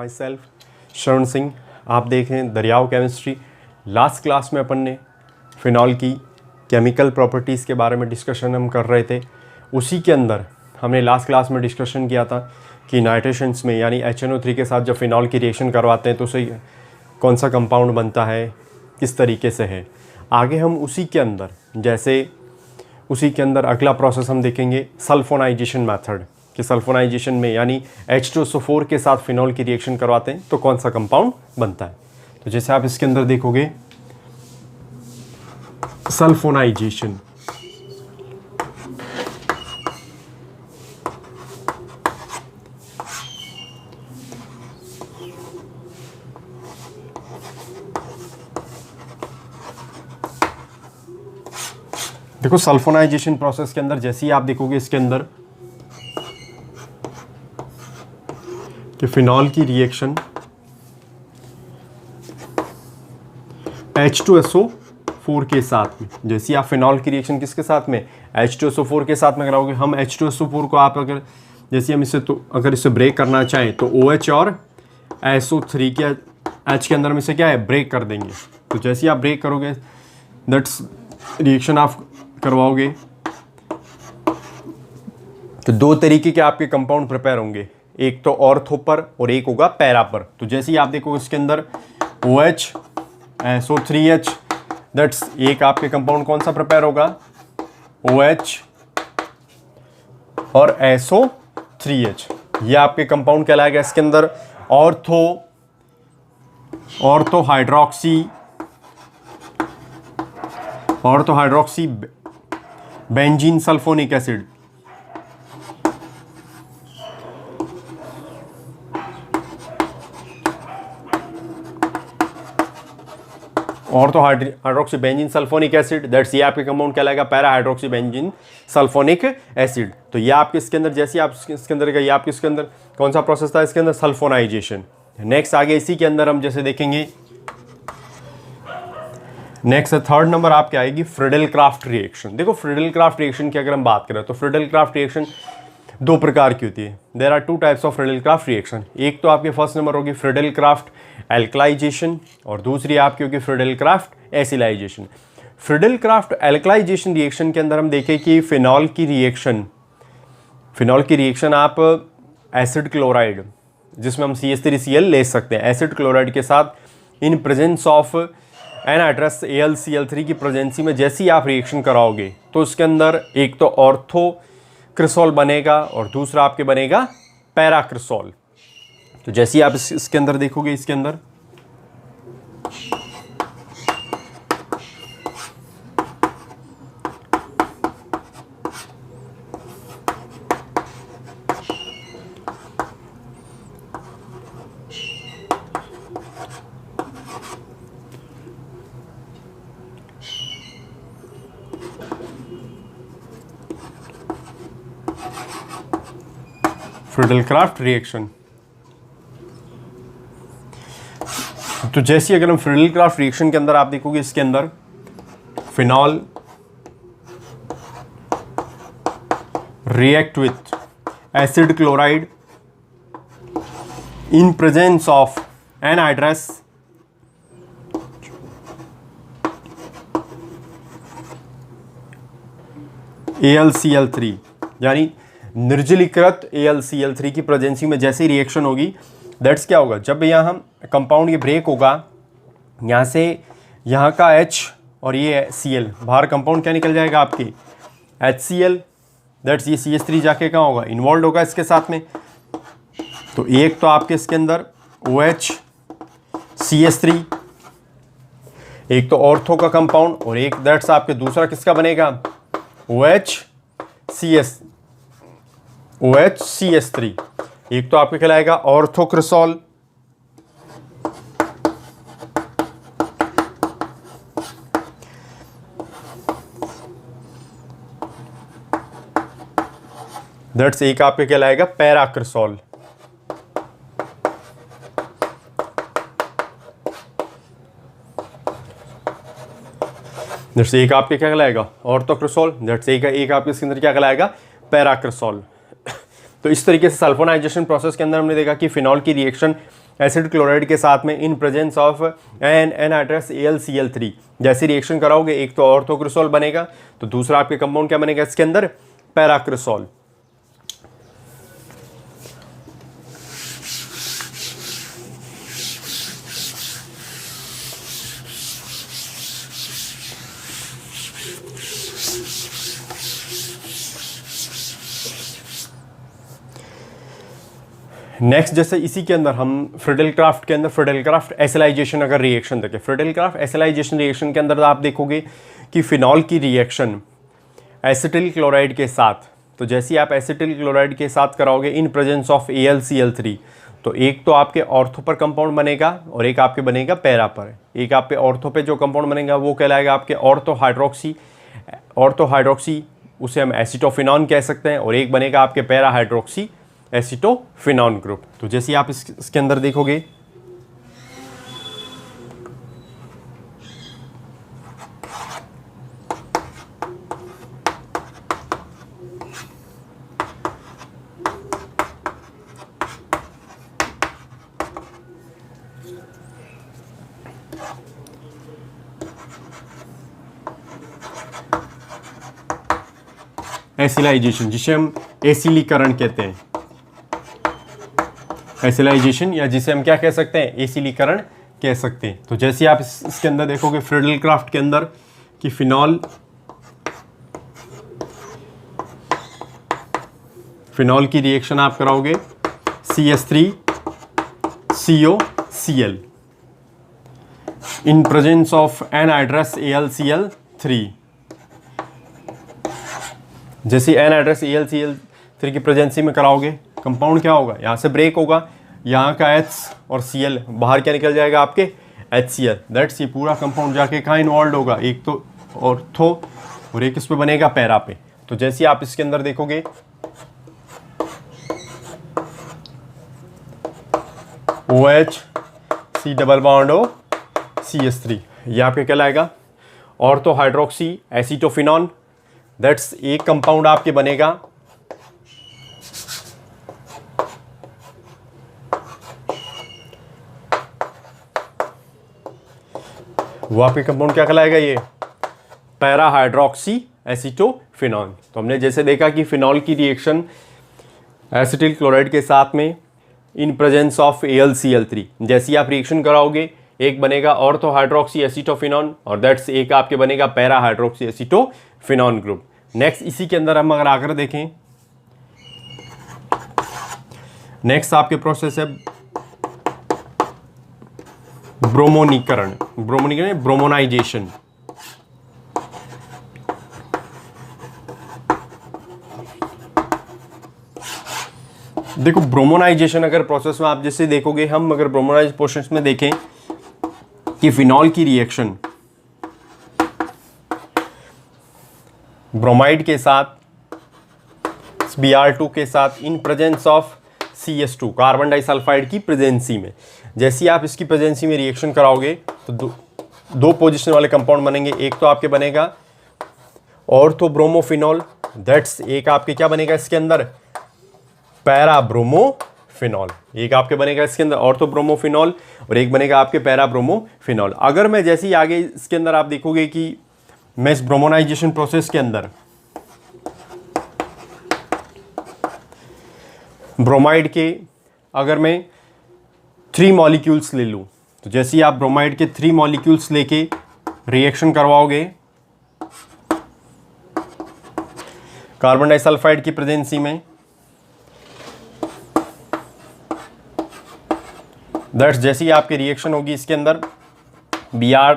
My self Sharan Singh. आप देख रहे हैं दरियाव केमिस्ट्री। लास्ट क्लास में अपन ने फिनॉल की केमिकल प्रॉपर्टीज़ के बारे में डिस्कशन हम कर रहे थे। उसी के अंदर हमने लास्ट क्लास में डिस्कशन किया था कि नाइट्रेशंस में यानी HNO3 के साथ जब फिनॉल की रिएक्शन करवाते हैं तो उसे कौन सा कंपाउंड बनता है, किस तरीके से है। आगे हम उसी के अंदर अगला प्रोसेस हम देखेंगे सल्फोनाइजेशन मेथड, कि सल्फोनाइजेशन में यानी H2SO4 के साथ फिनॉल की रिएक्शन करवाते हैं तो कौन सा कंपाउंड बनता है। तो जैसे आप इसके अंदर देखोगे सल्फोनाइजेशन, देखो सल्फोनाइजेशन प्रोसेस के अंदर जैसे ही आप देखोगे इसके अंदर कि फिनॉल की रिएक्शन H2SO4 के साथ में, जैसे आप फिनॉल की रिएक्शन किसके साथ में, H2SO4 के साथ में कराओगे। हम H2SO4 को आप अगर जैसे हम इसे तो अगर इसे ब्रेक करना चाहें तो OH और SO3 के H के अंदर में से क्या है, ब्रेक कर देंगे। तो जैसे ही आप ब्रेक करोगे दैट्स रिएक्शन आप करवाओगे तो दो तरीके के आपके कंपाउंड प्रिपेयर होंगे, एक तो ऑर्थो पर और एक होगा पैरा पर। तो जैसे ही आप देखोगे इसके अंदर OH SO3H, दैट्स एक आपके कंपाउंड कौन सा प्रिपेयर होगा, OH और SO3H। ये आपके कंपाउंड कहलाएगा इसके अंदर ortho hydroxy benzene sulphonic acid. Ortho hydroxy benzene sulphonic acid, that's ये आपके कंपाउंड कहलाएगा para hydroxy benzene sulphonic acid. तो ये आपके इसके अंदर जैसे आप इसके अंदर ये आपके इसके अंदर कौन सा प्रोसेस था, इसके अंदर सल्फोनाइजेशन। नेक्स्ट आगे इसी के अंदर हम जैसे देखेंगे नेक्स्ट थर्ड नंबर आपके आएगी फ्रीडल क्राफ्ट रिएक्शन। देखो फ्रीडल क्राफ्ट रिएक्शन की अगर हम बात करें तो फ्रीडल क्राफ्ट रिएक्शन दो प्रकार की होती है। There are two types of Friedel Crafts reaction. एक तो आपके फर्स्ट नंबर होगी फ्रीडल क्राफ्ट एल्कलाइजेशन और दूसरी आपकी होगी Friedel Crafts acylation. Friedel Crafts alkylation reaction के अंदर हम देखें कि फिनॉल की रिएक्शन आप एसिड क्लोराइड जिसमें हम CH3Cl ले सकते हैं, एसिड क्लोराइड के साथ इन प्रेजेंस ऑफ एनाइट्रस AlCl3 की प्रेजेंसी में जैसे ही आप रिएक्शन कराओगे तो उसके अंदर एक तो ऑर्थो क्रिसोल बनेगा और दूसरा आपके बनेगा पैरा क्रिसोल। तो जैसे ही आप इसके अंदर देखोगे इसके अंदर फ्रीडल क्राफ्ट रिएक्शन। तो जैसे अगर हम फ्रीडल क्राफ्ट रिएक्शन के अंदर आप देखोगे इसके अंदर phenol react with acid chloride in presence of anhydrous AlCl3, यानी निर्जलीकृत AlCl3 की प्रेजेंसी में जैसे ही रिएक्शन होगी दैट्स क्या होगा, जब यहाँ कंपाउंड ये ब्रेक होगा यहाँ से यहाँ का H और ये Cl बाहर कंपाउंड क्या निकल जाएगा आपकी HCl, दैट्स ये CH3 जाके कहाँ होगा, इन्वॉल्व होगा इसके साथ में। तो एक तो आपके इसके अंदर OH CH3 एक तो ऑर्थो का कंपाउंड और एक दैट्स आपके दूसरा किसका बनेगा OHCH3। एक तो आपके कहलाएगा ऑर्थोक्रिसोल दैट्स एक आपके कहलाएगा पैराक्रिसोल। दैट्स एक आपके क्या कहलाएगा ऑर्थोक्रिसोल, दैट्स एक आपके इसके अंदर क्या कहलाएगा पैराक्रिसोल। तो इस तरीके से सल्फोनाइजेशन प्रोसेस के अंदर हमने देखा कि फिनॉल की रिएक्शन एसिड क्लोराइड के साथ में in presence of anhydrous AlCl3। जैसे रिएक्शन कराओगे एक तो ऑर्थोक्रिसोल बनेगा, तो दूसरा आपके कंपाउंड क्या बनेगा इसके अंदर, पैराक्रिसोल। नेक्स्ट जैसे इसी के अंदर हम फ्रिडलक्राफ्ट के अंदर फ्रिडलक्राफ्ट एसिलाइजेशन अगर रिएक्शन देखें, फ्रिडलक्राफ्ट एसिलाइजेशन रिएक्शन के अंदर आप देखोगे कि फिनॉल की रिएक्शन एसिटिल क्लोराइड के साथ, तो जैसे आप एसिटिल क्लोराइड के साथ कराओगे इन प्रेजेंस ऑफ AlCl3, तो एक तो आपके ऑर्थो पर कंपाउंड बनेगा और एक आपके बनेगा पैरा पर। एक आपके ऑर्थो पे जो कंपाउंड बनेगा वो कहलाएगा आपके ऑर्थो हाइड्रोक्सी, उसे हम एसिटोफिनॉन कह सकते हैं, और एक बनेगा आपके पैरा हाइड्रोक्सी एसिटोफिनॉन ग्रुप। तो जैसे आप इसके अंदर देखोगे एसिलाइजेशन, जिसे हम एसिलीकरण कहते हैं, एसिलाइजेशन, या जिसे हम क्या कह सकते हैं, एसिलीकरण कह सकते हैं। तो जैसे आप इसके अंदर देखोगे फ्रिडलक्राफ्ट के अंदर कि फिनॉल की रिएक्शन आप कराओगे CH3COCl in presence of anhydrous AlCl3। जैसे एनहाइड्रस AlCl3 की प्रेजेंसी में कराओगे, कंपाउंड क्या होगा, यहाँ से ब्रेक होगा, यहाँ का H और Cl बाहर क्या निकल जाएगा आपके HCl। दैट्स ये पूरा कंपाउंड जाके कहाँ इन्वॉल्व होगा, एक तो ऑर्थो और एक इस पे बनेगा पैरा पे। तो जैसे आप इसके अंदर देखोगे OH C double bond O CH3, ये आपके क्या लाएगा, ऑर्थो हाइड्रोक्सी एसिटोफिनॉन। दैट्स एक कंपाउंड आपके बनेगा वो आपके कंपाउंड क्या कहलाएगा, ये पैरा हाइड्रोक्सी एसिटोफिनॉन। तो हमने जैसे देखा कि फिनॉल की रिएक्शन एसिटिल क्लोराइड के साथ में इन प्रेजेंस ऑफ AlCl3, जैसे आप रिएक्शन कराओगे एक बनेगा ऑर्थो हाइड्रोक्सी एसिटोफिनॉन और दैट्स एक आपके बनेगा para hydroxy acetophenone group. Next इसी के अंदर हम अगर आकर देखें, नेक्स्ट आपके प्रोसेस है ब्रोमोनाइजेशन। देखो ब्रोमोनाइजेशन अगर प्रोसेस में आप जैसे देखोगे, हम अगर ब्रोमोनाइज प्रोसेस में देखें कि फिनॉल की रिएक्शन ब्रोमाइड के साथ Br2 के साथ in presence of CH2 carbon disulphide की प्रेजेंसी में, जैसे आप इसकी प्रेजेंसी में रिएक्शन कराओगे तो दो पोजीशन वाले कंपाउंड बनेंगे। एक तो आपके बनेगा ऑर्थोब्रोमोफिनॉल, दैट्स एक आपके क्या बनेगा इसके अंदर, पैराब्रोमोफिनॉल। एक आपके बनेगा इसके अंदर ऑर्थोब्रोमोफिनॉल और एक बनेगा आपके पैराब्रोमोफिनॉल। अगर मैं जैसे ही आगे इसके अंदर आप देखोगे कि मैं इस ब्रोमोनाइजेशन प्रोसेस के अंदर ब्रोमाइड के अगर मैं 3 मॉलिक्यूल्स ले लूँ, तो जैसे ही आप ब्रोमाइड के 3 मॉलिक्यूल्स लेके रिएक्शन करवाओगे कार्बन डाइसल्फाइड की प्रेजेंसी में, दैट्स जैसे ही आपकी रिएक्शन होगी इसके अंदर Br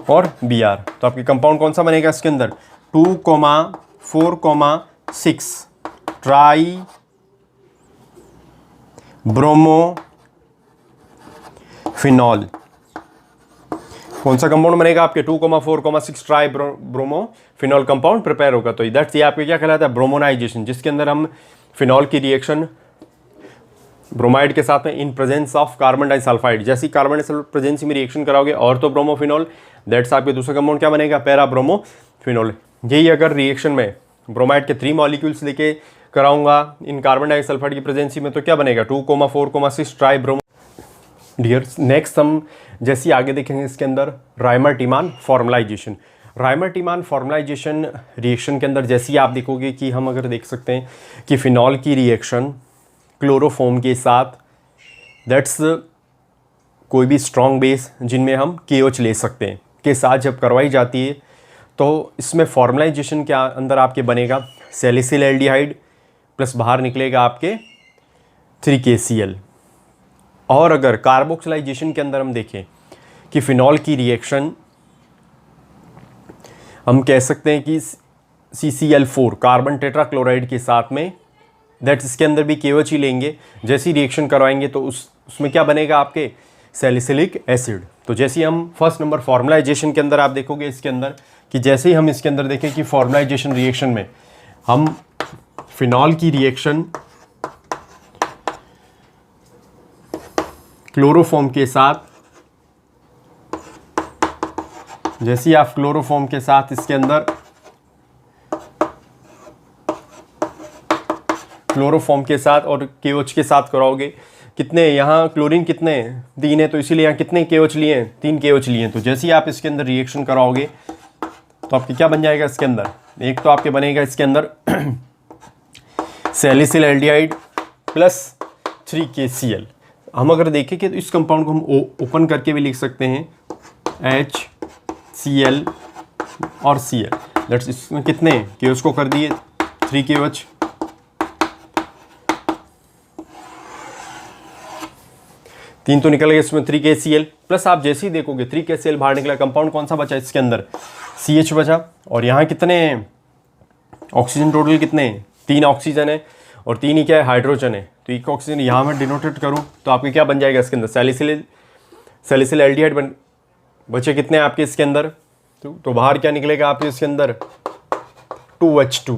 और Br, तो आपकी कंपाउंड कौन सा बनेगा इसके अंदर 2,4,6 ट्राई ब्रोमोफिनॉल। कौन सा कंपाउंड बनेगा आपके 2,4,6 ट्राई ब्रोमोफिनॉल कंपाउंड प्रिपेयर होगा। तो दैट्स ये आपके क्या कहलाता है ब्रोमोनाइजेशन, जिसके अंदर हम फिनॉल की रिएक्शन ब्रोमाइड के साथ में in presence of carbon disulphide, जैसी कार्बन डाइसल्फाइड प्रेजेंसी में रिएक्शन कराओगे ऑर्थोब्रोमोफिनॉल, दैट्स आपके दूसरा कंपाउंड क्या बनेगा पैराब्रोमोफिनॉल। यही अगर रिएक्शन में ब्रोमाइड के 3 मॉलिक्यूल्स लेके कराऊंगा इन कार्बन डाइसल्फाइड की प्रेजेंसी में, तो क्या बनेगा 2,4,6 ट्राइब्रोमो। डियर नेक्स्ट हम जैसे आगे देखेंगे इसके अंदर राइमर-टीमान फॉर्मलाइजेशन। राइमर-टीमान फॉर्मलाइजेशन रिएक्शन के अंदर जैसे ही आप देखोगे कि हम अगर देख सकते हैं कि फिनॉल की रिएक्शन क्लोरोफॉर्म के साथ, दैट्स कोई भी स्ट्रॉन्ग बेस जिनमें हम KOH ले सकते हैं के साथ जब करवाई जाती है, तो इसमें फॉर्मलाइजेशन के अंदर आपके बनेगा सैलिसिल एल्डिहाइड प्लस बाहर निकलेगा आपके 3KCl। और अगर कार्बोक्सिलाइजेशन के अंदर हम देखें कि फिनॉल की रिएक्शन हम कह सकते हैं कि CCl4 कार्बन टेट्राक्लोराइड के साथ में, दैट्स इसके अंदर भी KOH ही लेंगे, जैसी रिएक्शन करवाएंगे तो उसमें क्या बनेगा आपके सैलिसिलिक एसिड। तो जैसे हम फर्स्ट नंबर फॉर्मलाइजेशन के अंदर आप देखोगे इसके अंदर कि जैसे ही हम इसके अंदर देखें कि फॉर्मलाइजेशन रिएक्शन में हम फिनॉल की रिएक्शन क्लोरोफॉर्म के साथ, जैसे ही आप क्लोरोफॉर्म के साथ इसके अंदर क्लोरोफॉर्म के साथ और KOH के साथ कराओगे, कितने यहाँ क्लोरीन कितने 3 है, तो इसीलिए यहाँ कितने KOH लिए हैं 3 KOH लिए हैं। तो जैसे ही आप इसके अंदर रिएक्शन कराओगे तो आपके क्या बन जाएगा इसके अंदर, एक तो आपके बनेगा इसके अंदर सैलिसिल एल्डिहाइड प्लस 3KCl। हम अगर देखें कि तो इस कंपाउंड को हम ओपन करके भी लिख सकते हैं HCl और Cl, दैट्स इसमें कितने KOH को कर दिए 3 KOH, तीन तो निकल गए इसमें 3KCl प्लस आप जैसे ही देखोगे 3KCl बाहर निकला, कंपाउंड कौन सा बचा इसके अंदर CH बचा। और यहाँ कितने ऑक्सीजन टोटल कितने 3 ऑक्सीजन है और 3 ही क्या है हाइड्रोजन है। तो एक ऑक्सीजन यहाँ मैं डिनोटेट करूँ तो आपके क्या बन जाएगा इसके अंदर सैलिसिल एल्डिहाइड बचे कितने आपके इसके अंदर, तो बाहर क्या निकलेगा आपके इसके अंदर 2H2।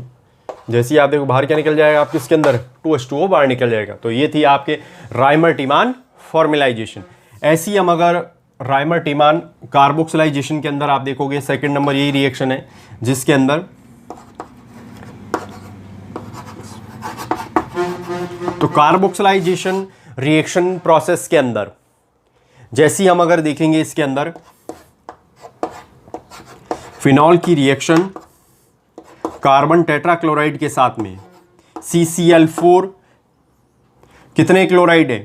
जैसे ही आप देखो बाहर क्या निकल जाएगा आपके इसके अंदर 2H2O बाहर निकल जाएगा। तो ये थी आपके राइमर-टीमान फॉर्मलाइजेशन। ऐसी हम अगर राइमर-टीमान कार्बोक्सिलाइजेशन के अंदर आप देखोगे सेकंड नंबर यही रिएक्शन है जिसके अंदर तो कार्बोक्सिलाइजेशन रिएक्शन प्रोसेस के अंदर जैसी हम अगर देखेंगे इसके अंदर फिनॉल की रिएक्शन कार्बन टेट्राक्लोराइड के साथ में CCl4 कितने क्लोराइड है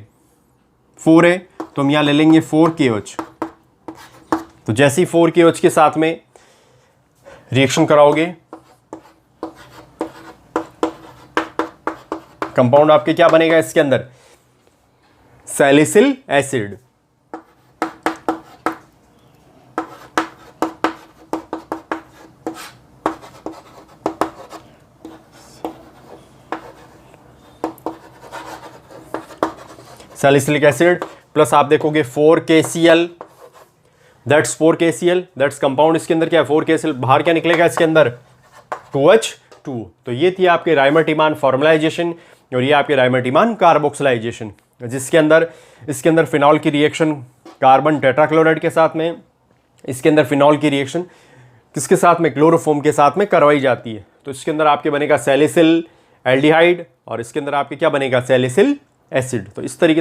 4 है, तो हम यहां ले लेंगे 4 KOH। तो जैसे ही 4 KOH के साथ में रिएक्शन कराओगे कंपाउंड आपके क्या बनेगा इसके अंदर salicyl acid. Salicylic acid plus आप देखोगे 4KCl, that's 4KCl, that's compound इसके अंदर क्या है 4KCl, बाहर क्या निकलेगा इसके अंदर 2H2। तो ये थी आपके राइमर-टीमान फॉर्मलाइजेशन और ये आपके राइमर-टीमान कार्बोक्सिलाइजेशन जिसके अंदर इसके अंदर फिनॉल की रिएक्शन कार्बन टेट्राक्लोराइड के साथ में, इसके अंदर फिनॉल की रिएक्शन किसके साथ में क्लोरोफॉर्म के साथ में करवाई जाती है। तो इसके अंदर आपके बनेगा सैलिसिल एल्डिहाइड और इसके अंदर आपके क्या बनेगा सैलिसिल एसिड। तो इस तरीके से